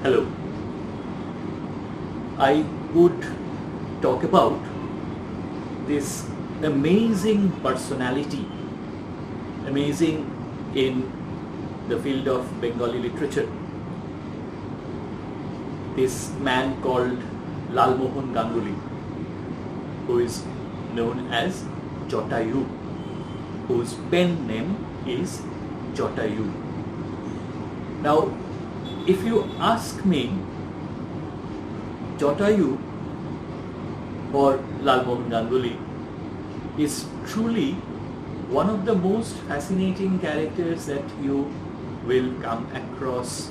Hello. I would talk about this amazing personality, amazing in the field of Bengali literature. This man called Lalmohan Ganguly, who is known as Jatayu, whose pen name is Jatayu. Now, if you ask me, Jatayu or Lalmohan Ganguly is truly one of the most fascinating characters that you will come across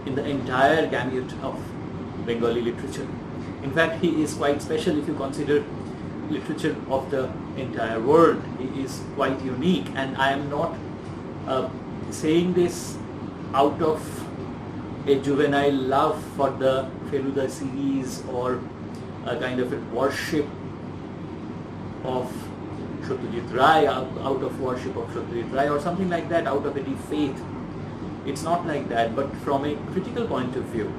in the entire gamut of Bengali literature. In fact, he is quite special if you consider literature of the entire world. He is quite unique, and I am not saying this out of a juvenile love for the Feluda series or a kind of a worship of Satyajit Ray, out of worship of Satyajit Ray or something like that, out of a deep faith. It's not like that, but from a critical point of view,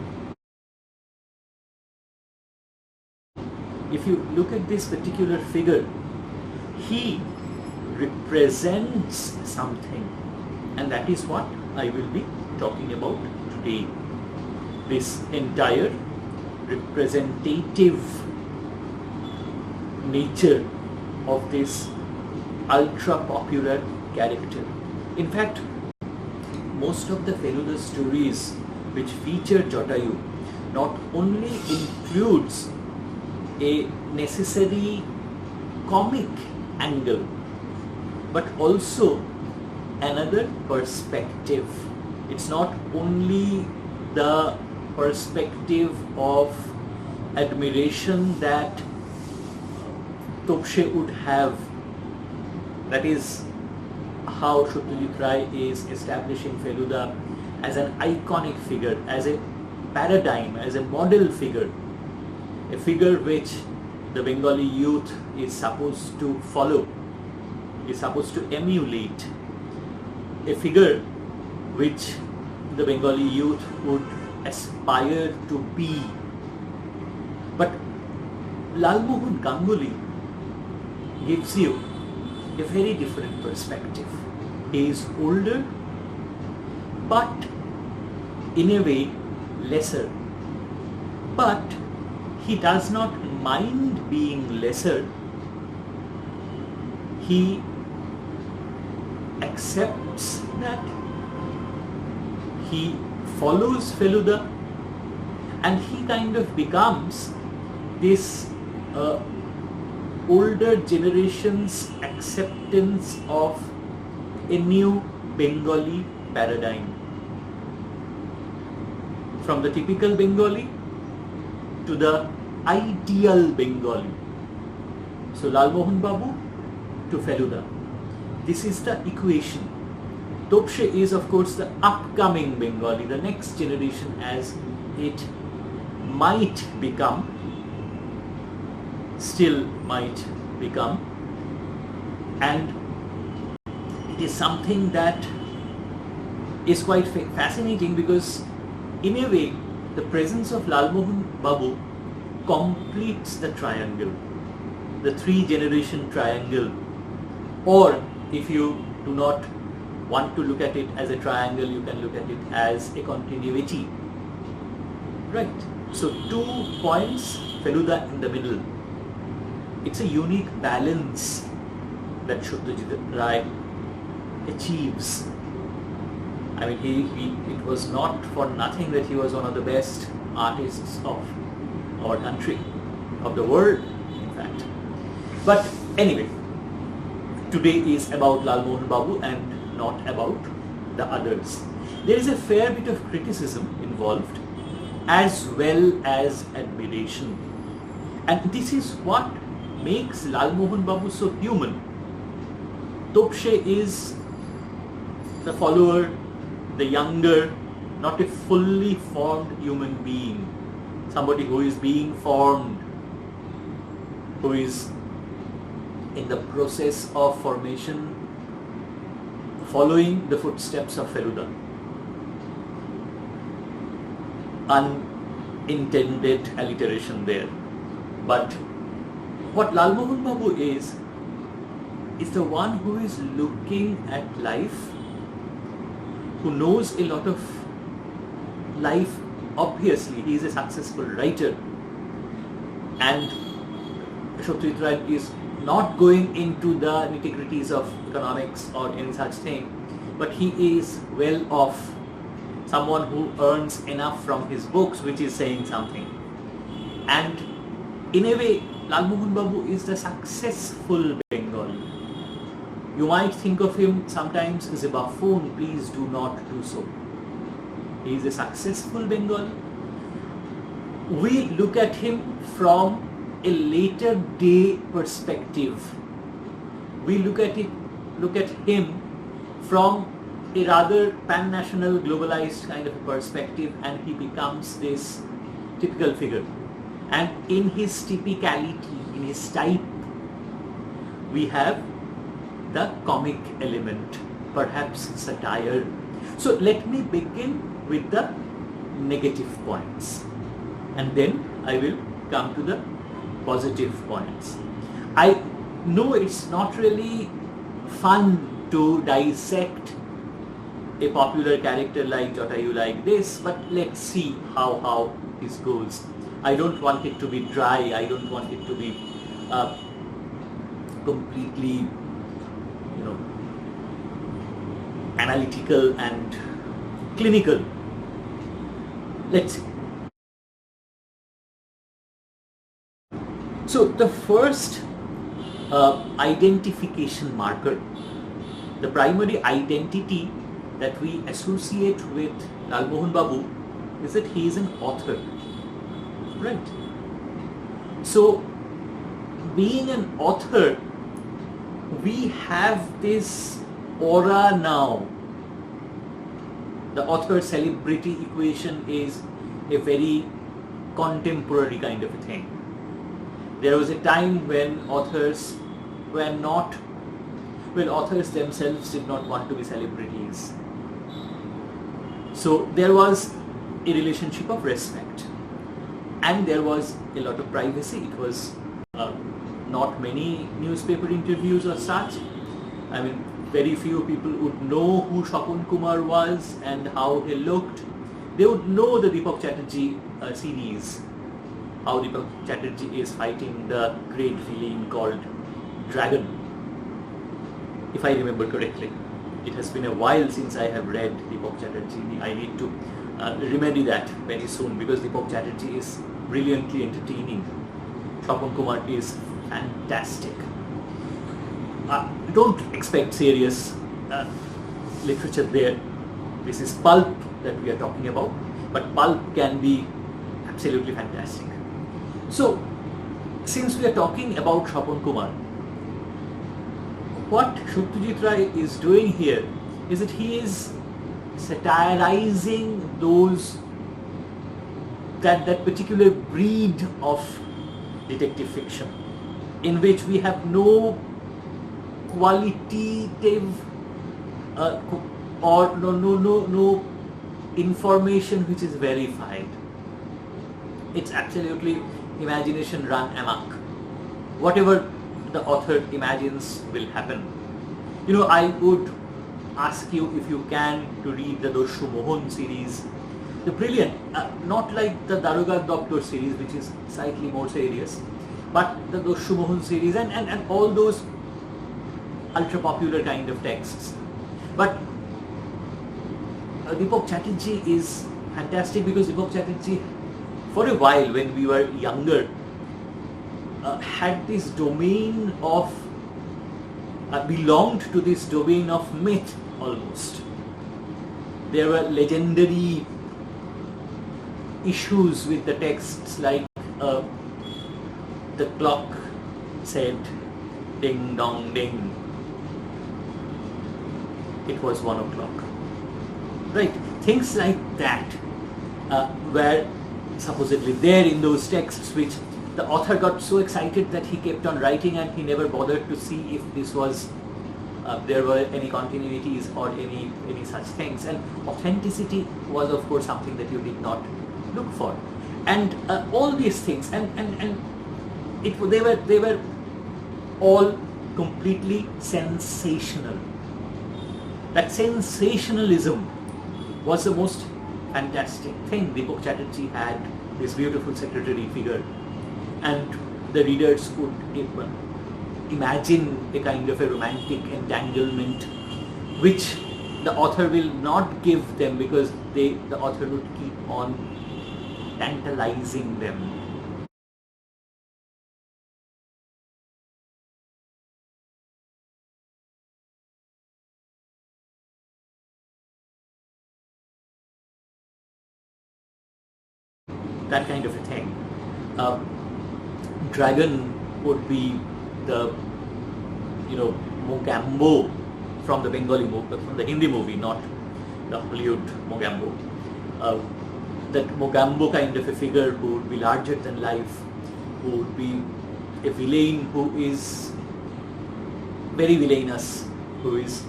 if you look at this particular figure, he represents something, and that is what I will be talking about today. This entire representative nature of this ultra popular character. In fact, most of the Feluda stories which feature Jatayu not only includes a necessary comic angle, but also another perspective. It's not only the perspective of admiration that Topshe would have. That is how Satyajit Ray is establishing Feluda as an iconic figure, as a paradigm, as a model figure, a figure which the Bengali youth is supposed to follow, is supposed to emulate, a figure which the Bengali youth would aspire to be. But Lalmohan Ganguly gives you a very different perspective. He is older, but in a way lesser. But he does not mind being lesser. He accepts that. He follows Feluda, and he kind of becomes this older generation's acceptance of a new Bengali paradigm. From the typical Bengali to the ideal Bengali. So Lalmohan Babu to Feluda. This is the equation. Topshe is of course the upcoming Bengali, the next generation as it might become, still might become, and it is something that is quite fascinating because in a way the presence of Lalmohan Babu completes the triangle, the three-generation triangle, or if you do not want to look at it as a triangle, you can look at it as a continuity. Right. So 2 points, Feluda in the middle. It's a unique balance that Satyajit Ray achieves. I mean, it was not for nothing that he was one of the best artists of our country, of the world, in fact. But anyway, today is about Lalmohan Babu and not about the others. There is a fair bit of criticism involved as well as admiration. And this is what makes Lalmohan Babu so human. Topshe is the follower, the younger, not a fully formed human being. Somebody who is being formed, who is in the process of formation, following the footsteps of Feluda. unintended alliteration there. But what Lalmohan Babu is the one who is looking at life, who knows a lot of life. Obviously, he is a successful writer, and Satyajit Ray is not going into the nitty-gritties of economics or any such thing, but he is well off, someone who earns enough from his books, which is saying something. And in a way, Lalmohan Babu is the successful Bengali. You might think of him sometimes as a buffoon. Please do not do so. He is a successful Bengali. We look at him from a later day perspective. We look at him from a rather pan-national, globalized kind of a perspective, and he becomes this typical figure. And in his typicality, in his type, we have the comic element, perhaps satire. So let me begin with the negative points, and then I will come to the positive points. I know it's not really fun to dissect a popular character like Jatayu like this, but let's see how this goes. I don't want it to be dry. I don't want it to be completely, analytical and clinical. Let's see. So the first identification marker, the primary identity that we associate with Lalmohan Babu, is that he is an author. Right. So, being an author, we have this aura now. The author celebrity equation is a very contemporary kind of a thing. There was a time when authors themselves did not want to be celebrities. So there was a relationship of respect, and there was a lot of privacy. It was not many newspaper interviews or such. I mean, very few people would know who Shapon Kumar was and how he looked. They would know the Deepak Chatterjee series, how Deepak Chatterjee is fighting the great villain called Dragon, if I remember correctly. It has been a while since I have read Deepak Chatterjee. I need to remedy that very soon, because Deepak Chatterjee is brilliantly entertaining. Shapon Kumar is fantastic. Don't expect serious literature there. This is pulp that we are talking about, but pulp can be absolutely fantastic. So, since we are talking about Shapon Kumar, what Satyajit Ray is doing here is that he is satirizing that particular breed of detective fiction, in which we have no qualitative or no information which is verified. It's absolutely imagination run amok. Whatever the author imagines will happen. I would ask you, if you can, to read the Doshu Mohan series. The brilliant, not like the Daroga Doctor series, which is slightly more serious, but the Doshu Mohan series and all those ultra popular kind of texts. But Deepak Chatterjee is fantastic, because Deepak Chatterjee, for a while when we were younger, had this domain of, belonged to this domain of myth almost. There were legendary issues with the texts, like the clock said ding dong ding. It was 1 o'clock. Right? Things like that were supposedly there in those texts, which the author got so excited that he kept on writing, and he never bothered to see if this was there were any continuities or any such things. And authenticity was, of course, something that you did not look for. And all these things, and they were all completely sensational. That sensationalism was the most fantastic thing. Deepak Chatterjee had this beautiful secretary figure, and the readers could imagine a kind of a romantic entanglement which the author will not give them, because the author would keep on tantalizing them. That kind of a thing. Dragon would be the, Mogambo from the Bengali movie, from the Hindi movie, not the Hollywood Mogambo. That Mogambo kind of a figure who would be larger than life, who would be a villain who is very villainous, who is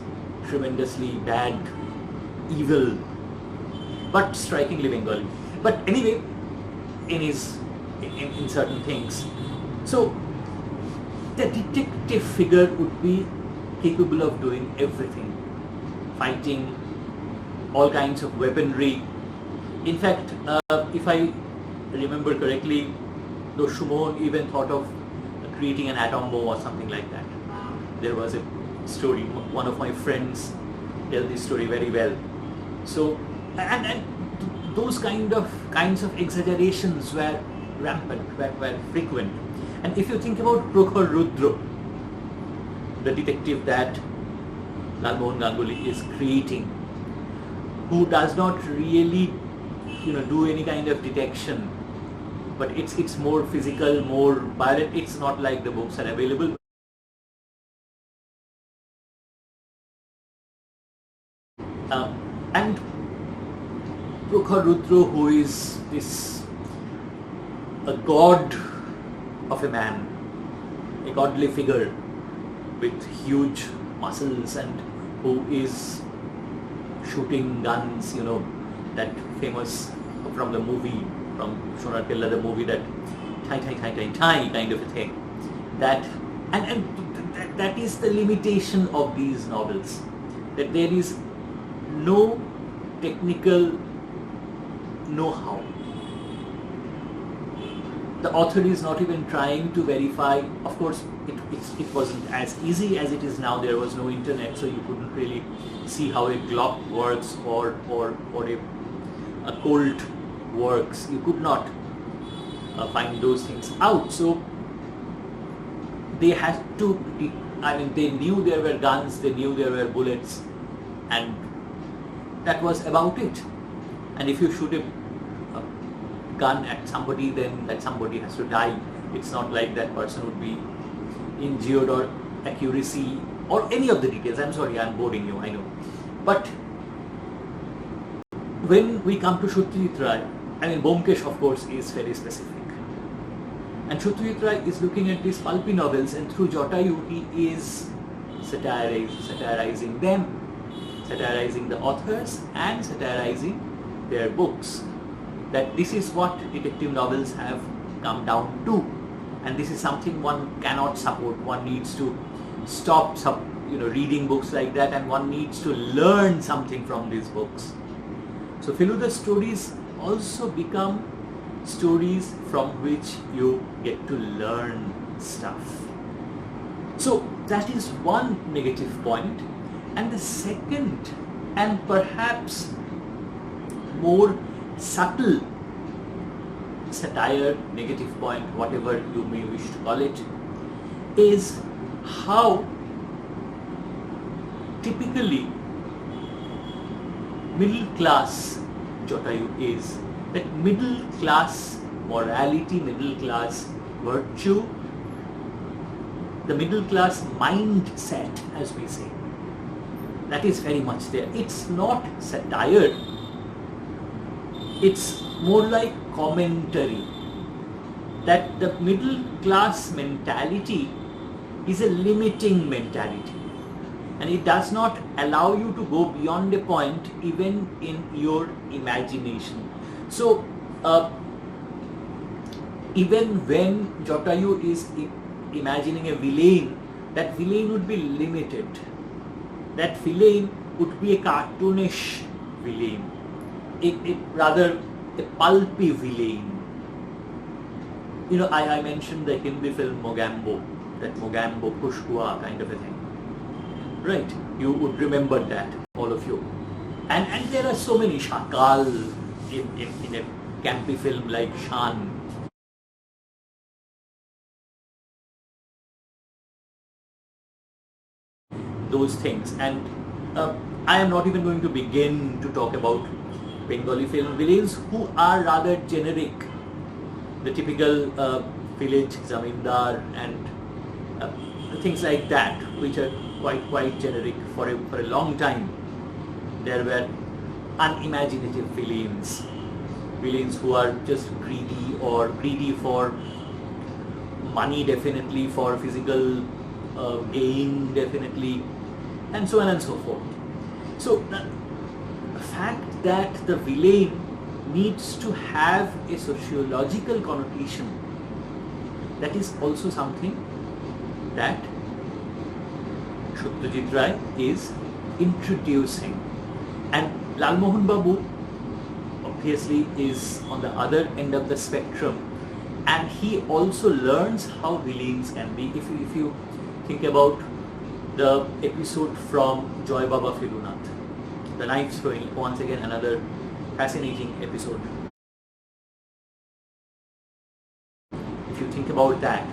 tremendously bad, evil, but strikingly Bengali. But anyway, in certain things. So the detective figure would be capable of doing everything, fighting all kinds of weaponry. In fact, if I remember correctly, Lalmohan even thought of creating an atom bomb or something like that. There was a story, one of my friends tell this story very well. So, and those kinds of exaggerations were rampant, were frequent. And if you think about Prokhor Rudra, the detective that Lalmohan Ganguly is creating, who does not really, do any kind of detection, but it's more physical, more violent. It's not like the books are available. And Prokhor Rudra, who is a god of a man, a godly figure with huge muscles, and who is shooting guns, that famous from the movie, from Sonar Killa, the movie, that tie kind of a thing. That and that is the limitation of these novels, that there is no technical know-how. The author is not even trying to verify. Of course, it wasn't as easy as it is now. There was no internet, so you couldn't really see how a Glock works or a Colt works. You could not find those things out. So they had to, they knew there were guns, they knew there were bullets, and that was about it. And if you shoot a gun at somebody, then that somebody has to die. It's not like that person would be injured or accuracy or any of the details. I'm sorry, I'm boring you, I know. But when we come to Satyajit Ray, Byomkesh of course is very specific. And Satyajit Ray is looking at these pulpy novels, and through Jatayu he is satirizing them, satirizing the authors and satirizing their books. That this is what detective novels have come down to, and this is something one cannot support. One needs to stop reading books like that, and one needs to learn something from these books. So Feluda stories also become stories from which you get to learn stuff. So that is one negative point. And the second, and perhaps more subtle satire, negative point, whatever you may wish to call it, is how typically middle class Jatayu is. That middle class morality, middle class virtue, the middle class mindset, as we say, that is very much there. It's not satire, it's more like commentary. That the middle class mentality is a limiting mentality, and it does not allow you to go beyond a point even in your imagination. So uh, even when Jatayu is imagining a villain, that villain would be limited. That villain would be a cartoonish villain, rather a pulpy villain. You know, I mentioned the Hindi film Mogambo, that Mogambo Pushkua kind of a thing. Right, you would remember that, all of you. And there are so many Shakal in a campy film like Shan. Those things. And I am not even going to begin to talk about Bengali film villains who are rather generic. The typical village zamindar and things like that, which are quite generic for a long time. There were unimaginative villains who are just greedy for money, definitely, for physical gain, definitely, and so on and so forth. So the fact that the villain needs to have a sociological connotation, that is also something that Satyajit Ray is introducing. And Lalmohan Babu obviously is on the other end of the spectrum, and he also learns how villains can be. If you think about the episode from Joy Baba Filunath, the knife throwing, once again another fascinating episode. If you think about that,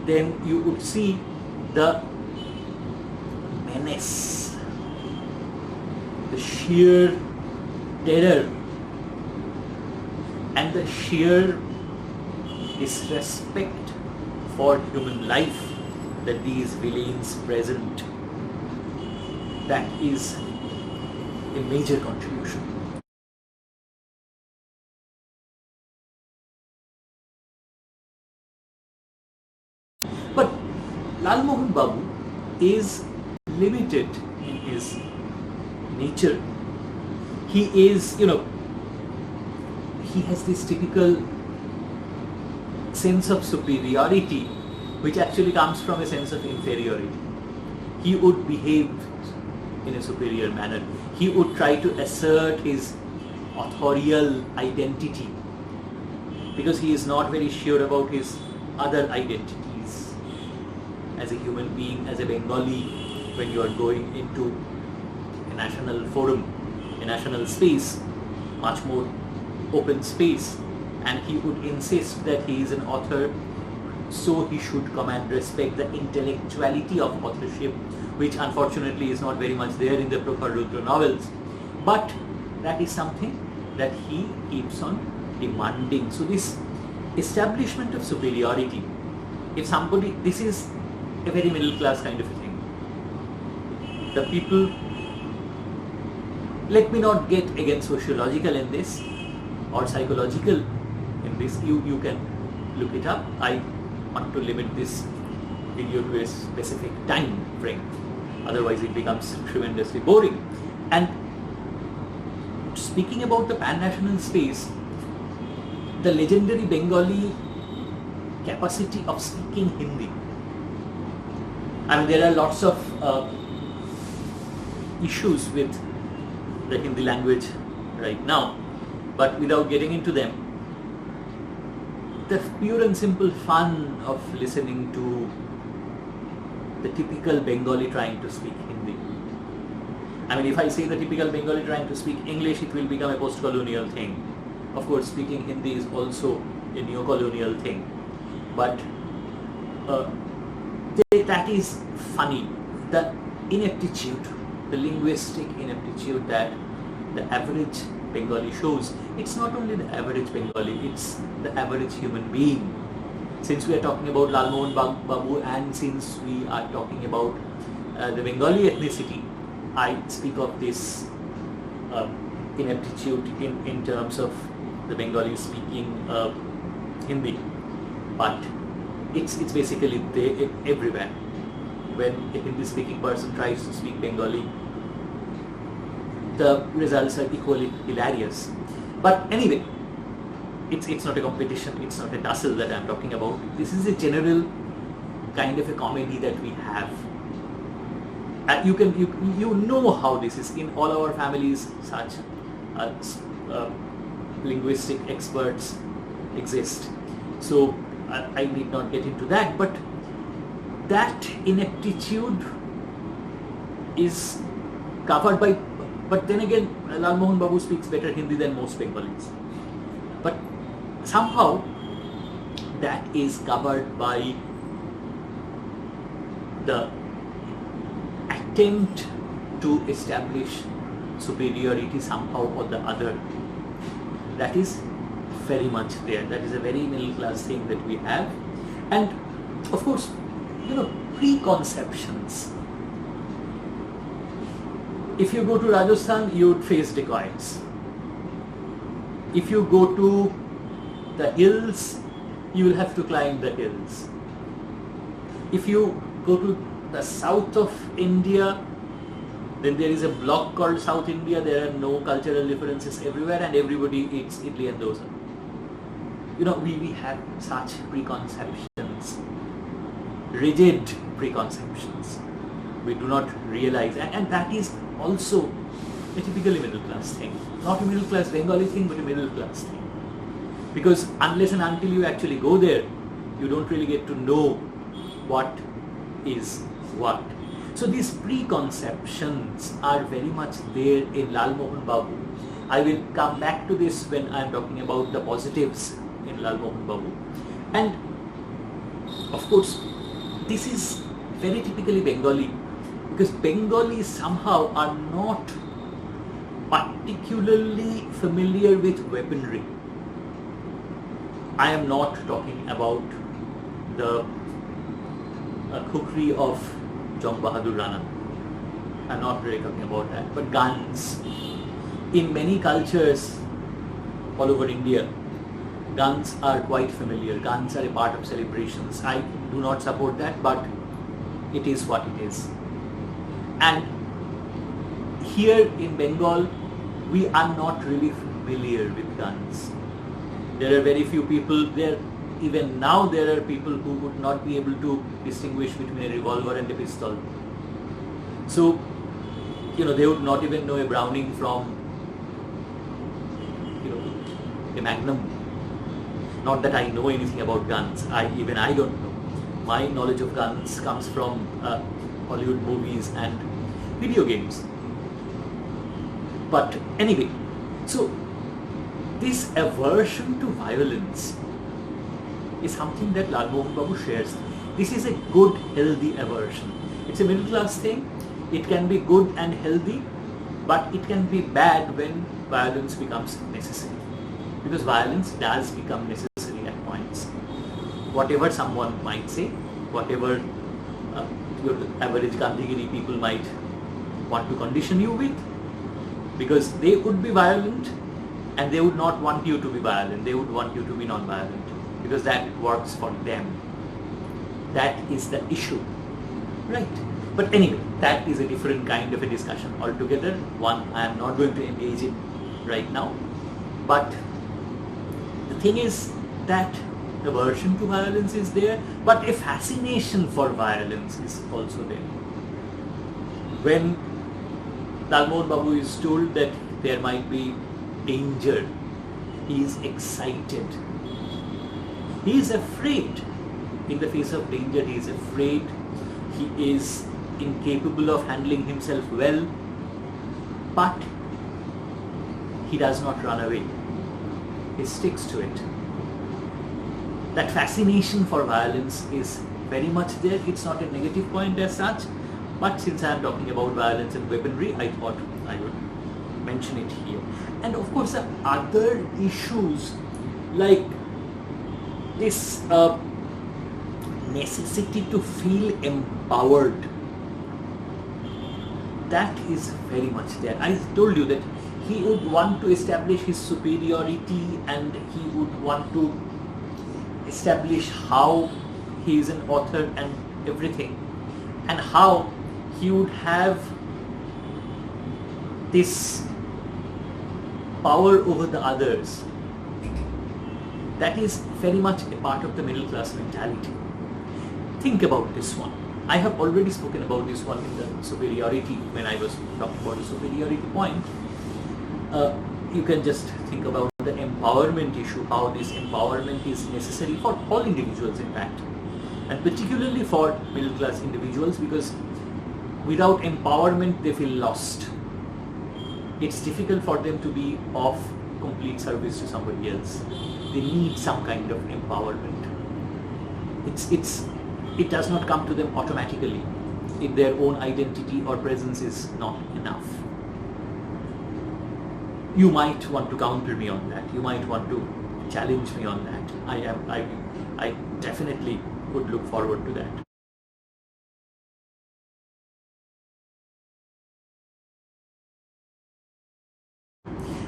then you would see the menace, the sheer terror, and the sheer disrespect for human life that these villains present. That is a major contribution. But Lalmohan Babu is limited in his nature. He is, he has this typical sense of superiority, which actually comes from a sense of inferiority. He would behave in a superior manner. He would try to assert his authorial identity because he is not very sure about his other identities. As a human being, as a Bengali, when you are going into a national forum, a national space, much more open space, and he would insist that he is an author, so he should command respect, the intellectuality of authorship, which unfortunately is not very much there in the Prokhar Rudra novels. But that is something that he keeps on demanding. So this establishment of superiority, if somebody, this is a very middle class kind of a thing. The people, let me not get again sociological in this or psychological in this, you can look it up. I want to limit this video to a specific time frame, otherwise it becomes tremendously boring. And speaking about the pan-national space, the legendary Bengali capacity of speaking Hindi, I mean, there are lots of issues with the Hindi language right now, but without getting into them, the pure and simple fun of listening to the typical Bengali trying to speak Hindi. I mean, if I say the typical Bengali trying to speak English, it will become a post-colonial thing. Of course, speaking Hindi is also a neo-colonial thing, but that is funny. The ineptitude, the linguistic ineptitude that the average Bengali shows. It's not only the average Bengali, it's the average human being. Since we are talking about Lalmohan Babu and since we are talking about the Bengali ethnicity, I speak of this ineptitude in terms of the Bengali speaking Hindi, but it's basically there everywhere. When a Hindi speaking person tries to speak Bengali, the results are equally hilarious. But anyway, it's not a competition, it's not a tussle that I'm talking about. This is a general kind of a comedy that we have. You know how this is in all our families. Such linguistic experts exist, so I need not get into that, but that ineptitude is covered by, but then again Lalmohan Babu speaks better Hindi than most Bengalis, but somehow that is covered by the attempt to establish superiority somehow or the other. That is very much there. That is a very middle class thing that we have. And of course, preconceptions. If you go to Rajasthan, you would face dacoits. If you go to the hills, you will have to climb the hills. If you go to the south of India, then there is a block called South India. There are no cultural differences everywhere, and everybody eats idli and dosa. We have such preconceptions, rigid preconceptions. We do not realize, and that is also a typically middle class thing. Not a middle class Bengali thing, but a middle class thing. Because unless and until you actually go there, you don't really get to know what is what. So these preconceptions are very much there in Lalmohan Babu. I will come back to this when I am talking about the positives in Lalmohan Babu. And of course, this is very typically Bengali, because Bengalis somehow are not particularly familiar with weaponry. I am not talking about the cookery of Jung Bahadur Rana. I'm not really talking about that. But guns. In many cultures all over India, guns are quite familiar. Guns are a part of celebrations. I do not support that, but it is what it is. And here in Bengal, we are not really familiar with guns. There are very few people there. Even now there are people who would not be able to distinguish between a revolver and a pistol. So, they would not even know a Browning from, a Magnum. Not that I know anything about guns. I don't know. My knowledge of guns comes from Hollywood movies and video games. But anyway, so this aversion to violence is something that Lalmohan Babu shares. This is a good, healthy aversion. It's a middle class thing. It can be good and healthy, but it can be bad when violence becomes necessary. Because violence does become necessary at points. Whatever someone might say, whatever your average Gandhigiri people might want to condition you with, because they would be violent and they would not want you to be violent. They would want you to be non-violent, because that works for them. That is the issue, right? But anyway, that is a different kind of a discussion altogether. One I am not going to engage in right now. But the thing is that aversion to violence is there, but a fascination for violence is also there. When Lalmohan Babu is told that there might be danger, he is excited. He is afraid. In the face of danger, he is afraid. He is incapable of handling himself well, but he does not run away. He sticks to it. That fascination for violence is very much there. It's not a negative point as such, but since I am talking about violence and weaponry, I thought I would mention it here. And of course, the other issues like this necessity to feel empowered, that is very much there. I told you that he would want to establish his superiority, and he would want to establish how he is an author and everything, and how he would have this power over the others. that is very much a part of the middle class mentality. Think about this one. I have already spoken about this one in the superiority, when I was talking about the superiority point. You can just think about the empowerment issue, how this empowerment is necessary for all individuals in fact, and particularly for middle class individuals, because without empowerment they feel lost. It's difficult for them to be of complete service to somebody else. They need some kind of empowerment. It does not come to them automatically if their own identity or presence is not enough. You might want to counter me on that. You might want to challenge me on that. I definitely would look forward to that.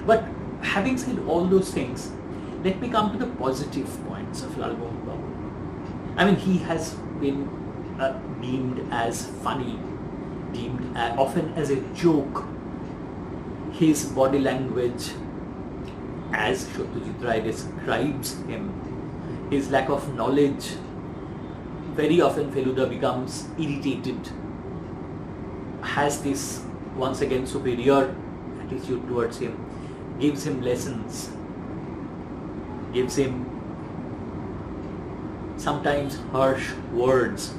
But having said all those things, let me come to the positive points of Lalmohan Babu. I mean, he has been deemed as funny, deemed often as a joke. His body language, as Satyajit Ray describes him, his lack of knowledge, very often Feluda becomes irritated, has this once again superior attitude towards him, gives him lessons, gives him sometimes harsh words.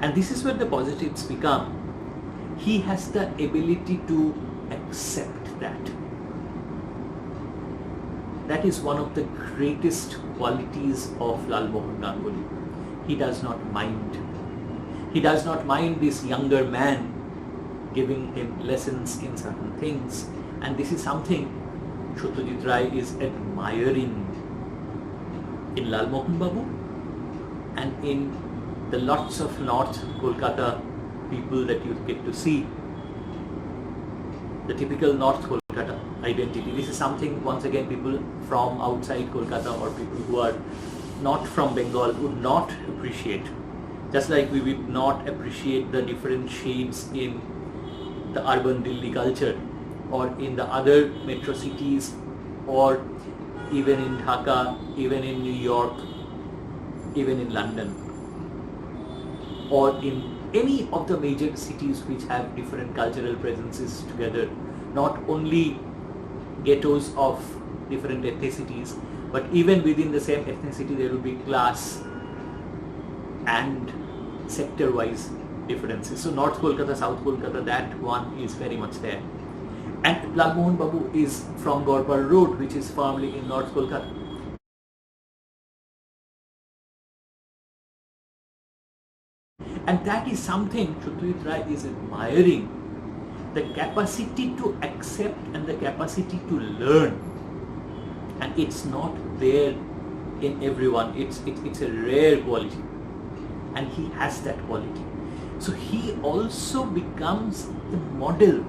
And this is where the positives become. He has the ability to accept that. That is one of the greatest qualities of Lalmohan Ganguly. He does not mind. He does not mind this younger man giving him lessons in certain things. And this is something Satyajit Ray is admiring in Lalmohan Babu and in the lots of North Kolkata people that you get to see. The typical North Kolkata identity. This is something, once again, people from outside Kolkata or people who are not from Bengal would not appreciate. Just like we would not appreciate the different shades in the urban Delhi culture or in the other metro cities, or even in Dhaka, even in New York, even in London, or in any of the major cities which have different cultural presences together, not only ghettos of different ethnicities, but even within the same ethnicity there will be class and sector-wise differences. So North Kolkata, South Kolkata, that one is very much there. And Lalmohan Babu is from Gorpar Road, which is firmly in North Kolkata. And that is something Satyajit Ray is admiring, the capacity to accept and the capacity to learn. And it's not there in everyone, it's a rare quality, and he has that quality. So he also becomes the model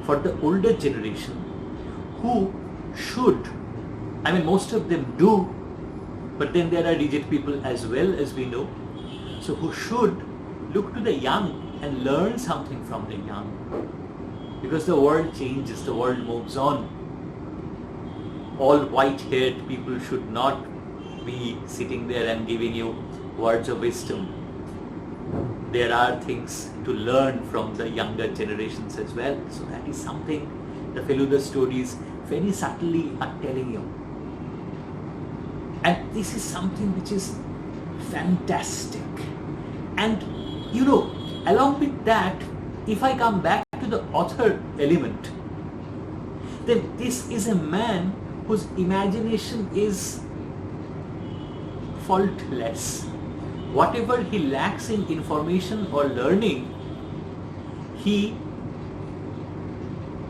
for the older generation who should, I mean most of them do, but then there are rigid people as well, as we know. So who should look to the young and learn something from the young, because the world changes, the world moves on. All white-haired people should not be sitting there and giving you words of wisdom. There are things to learn from the younger generations as well. So that is something the Feluda stories very subtly are telling you. And this is something which is fantastic. And you know, along with that, if I come back to the author element, then this is a man whose imagination is faultless. Whatever he lacks in information or learning, he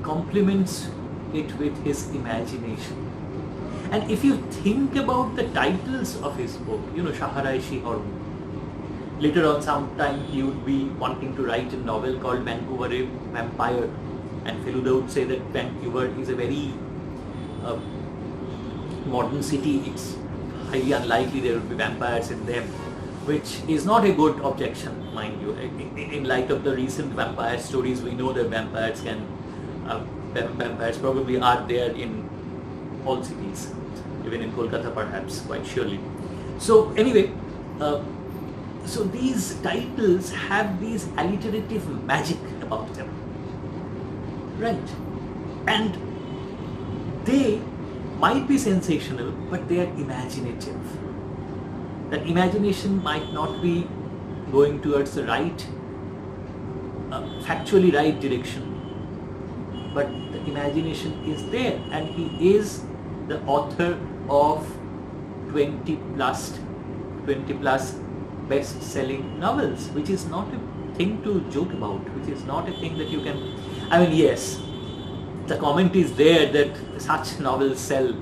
complements it with his imagination. And if you think about the titles of his book, you know, Shaharai Shihorm, later on sometime he would be wanting to write a novel called Vancouver a Vampire, and Feluda would say that Vancouver is a very modern city, it's highly unlikely there would be vampires in them, which is not a good objection, mind you. In light of the recent vampire stories, we know that vampires probably are there in all cities, even in Kolkata perhaps, quite surely. So anyway, so these titles have these alliterative magic about them, right? And they might be sensational, but they are imaginative. That imagination might not be going towards the right, factually right direction, but the imagination is there, and he is the author of 20 plus best-selling novels, which is not a thing to joke about, which is not a thing that you can, I mean, yes, the comment is there that such novels sell,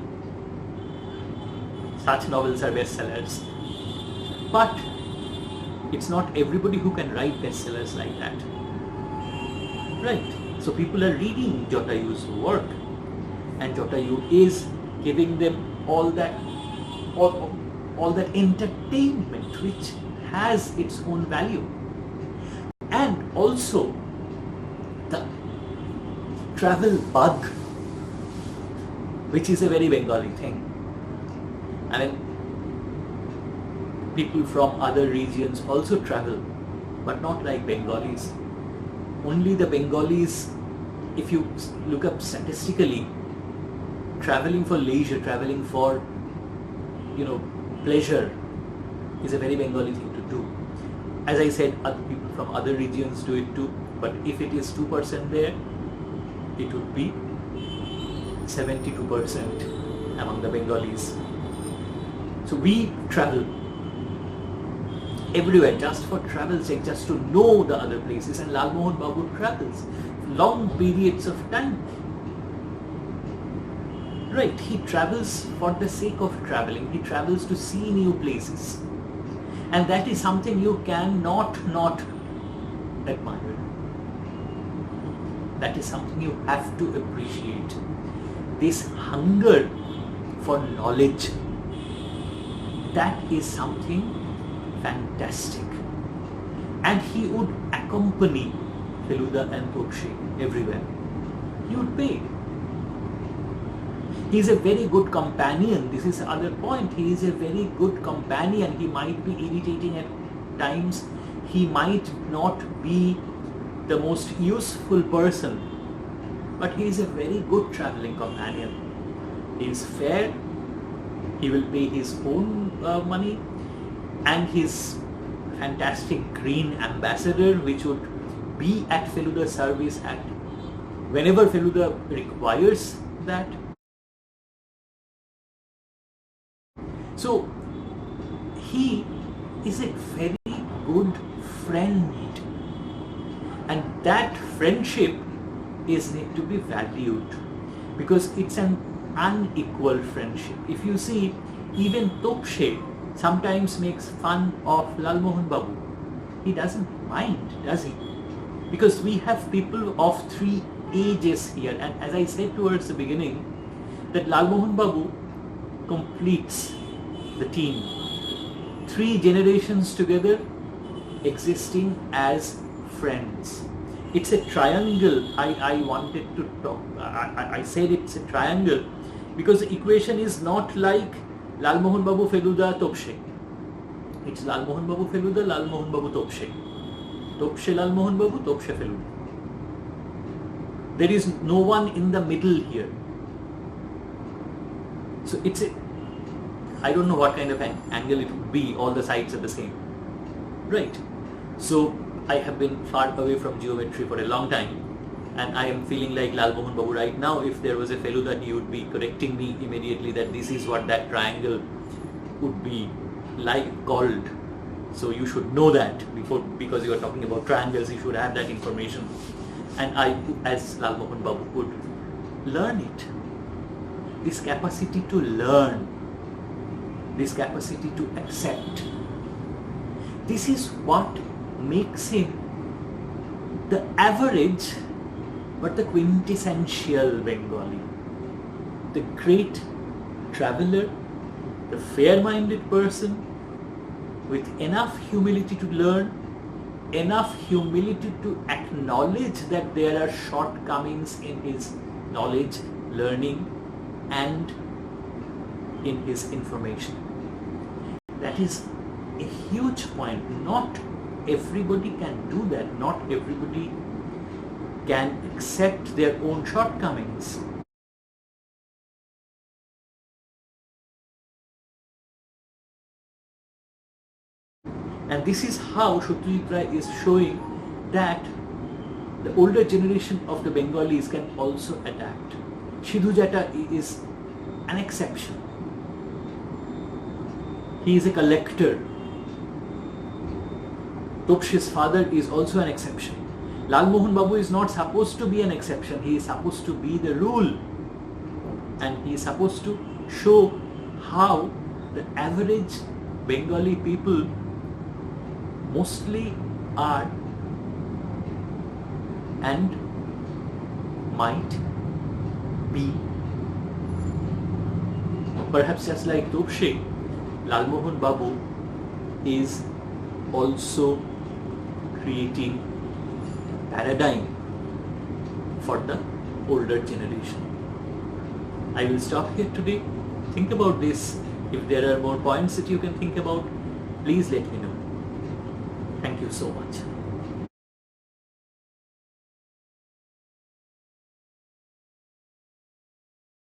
such novels are bestsellers, but it's not everybody who can write bestsellers like that, right? So people are reading Jatayu's work, and Jatayu is giving them all that entertainment which has its own value. And also the travel bug, which is a very Bengali thing. I mean, people from other regions also travel, but not like Bengalis. Only the Bengalis, if you look up statistically, traveling for leisure, traveling for, pleasure is a very Bengali thing to do. As I said, other people from other regions do it too, but if it is 2% there, it would be 72% among the Bengalis. So we travel everywhere just for travel's sake, just to know the other places, and Lalmohan Babu travels long periods of time. Right, he travels for the sake of traveling, he travels to see new places, and that is something you cannot not admire. That is something you have to appreciate. This hunger for knowledge, that is something fantastic. And he would accompany Feluda and Tokshe everywhere. He would pay. He is a very good companion. This is the other point. He is a very good companion. He might be irritating at times. He might not be the most useful person, but he is a very good traveling companion. He is fair. He will pay his own money, and his fantastic green ambassador, which would be at Feluda's service at whenever Feluda requires that. So he is a very good friend, and that friendship is need to be valued, because it's an unequal friendship. If you see, even Tokshe sometimes makes fun of Lalmohan Babu. He doesn't mind, does he? Because we have people of three ages here, and as I said towards the beginning, that Lalmohan Babu completes the team. 3 generations together existing as friends. It's a triangle. I wanted to talk, I said it's a triangle because the equation is not like Lalmohan Babu, Feluda, Tokshe. It's Lalmohan Babu, Feluda, Lalmohan Babu, Tokshe. Tokshe, Lalmohan Babu, Tokshe, Feluda. There is no one in the middle here. So it's a, I don't know what kind of an angle it would be, all the sides are the same. Right. So I have been far away from geometry for a long time, and I am feeling like Lalmohan Babu right now. If there was a Feluda, he would be correcting me immediately that this is what that triangle would be like called. So you should know that before, because you are talking about triangles, you should have that information. And I, as Lalmohan Babu, would learn it. This capacity to learn, this capacity to accept. This is what makes him the average but the quintessential Bengali. The great traveler, the fair-minded person with enough humility to learn, enough humility to acknowledge that there are shortcomings in his knowledge, learning, and in his information. That is a huge point. Not everybody can do that. Not everybody can accept their own shortcomings. And this is how Satyajit Ray is showing that the older generation of the Bengalis can also adapt. Sidhu Jatayu is an exception. He is a collector. Topshe's father is also an exception. Lalmohan Babu is not supposed to be an exception. He is supposed to be the rule. And he is supposed to show how the average Bengali people mostly are and might be. Perhaps just like Topshe, Lalmohan Babu is also creating paradigm for the older generation. I will stop here today. Think about this. If there are more points that you can think about, please let me know. Thank you so much.